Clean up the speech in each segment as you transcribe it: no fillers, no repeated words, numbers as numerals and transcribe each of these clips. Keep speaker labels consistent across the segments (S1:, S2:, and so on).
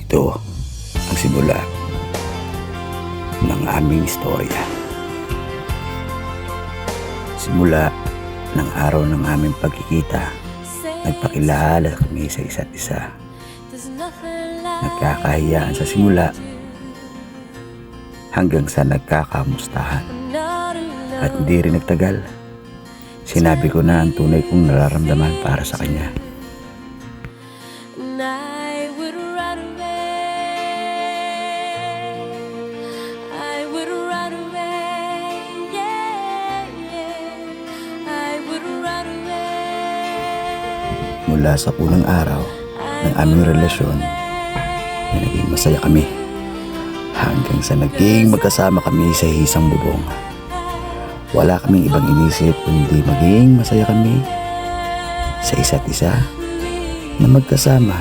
S1: Ito ang simula ng aming istorya. Simula ng araw ng aming pagkikita, nagpakilala kami sa isa't isa. Nagkakahiyaan sa simula hanggang sa nagkakamustahan. At hindi rin nagtagal, sinabi ko na ang tunay kong nararamdaman para sa kanya. Mula sa unang araw ng aming relasyon na naging masaya kami hanggang sa naging magkasama kami sa isang bubong. Wala kaming ibang inisip kundi maging masaya kami sa isa't isa na magkasama.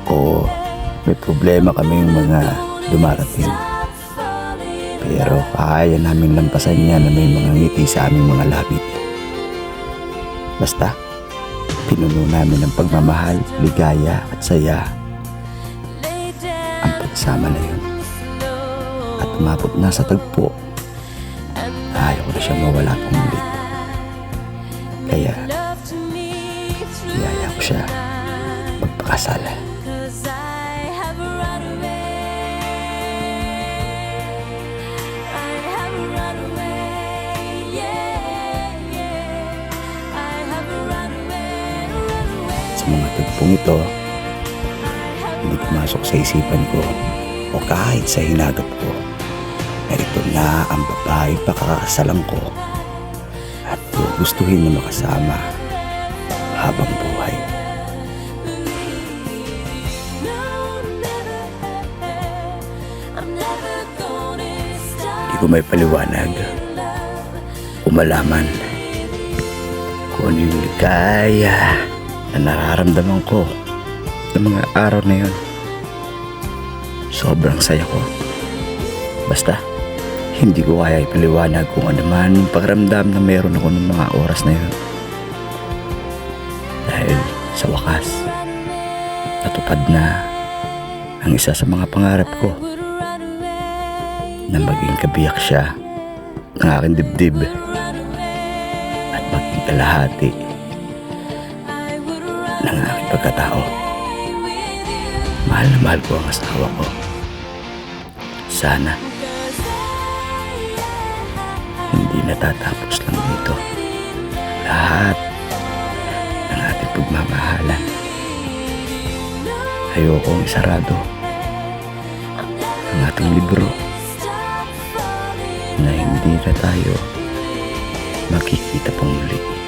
S1: Oo, may problema kaming mga dumarating, pero kaya namin lampasan niya na may mga ngiti sa aming mga labi. Basta pinuno namin ng pagmamahal, ligaya at saya ang pagsama na yun. At umabot na sa tagpo, ayaw ko na siya mawala pang muli. Kaya iyaya ko siya magpakasal. Sa mga tagpong ito, hindi pumasok sa isipan ko o kahit sa hinagat ko na ito na ang babae pakakasalan ko at gustuhin na makasama habang buhay. Hindi ko may paliwanag o malaman kung ano yung ligaya na nararamdaman ko ng mga araw na yun. Sobrang saya ko. Basta hindi ko kaya ipaliwanag kung ano man yung pakiramdam na meron ako ng mga oras na yun. Dahil sa wakas, natupad na ang isa sa mga pangarap ko na maging kabiyak siya ng aking dibdib at maging kalahati ng aking pagkatao. Mahal na mahal ko ang asawa ko. Sana hindi natatapos lang dito lahat ng ating pagmamahalan. Ayokong isarado ang ating libro na hindi na tayo makikita pang muli.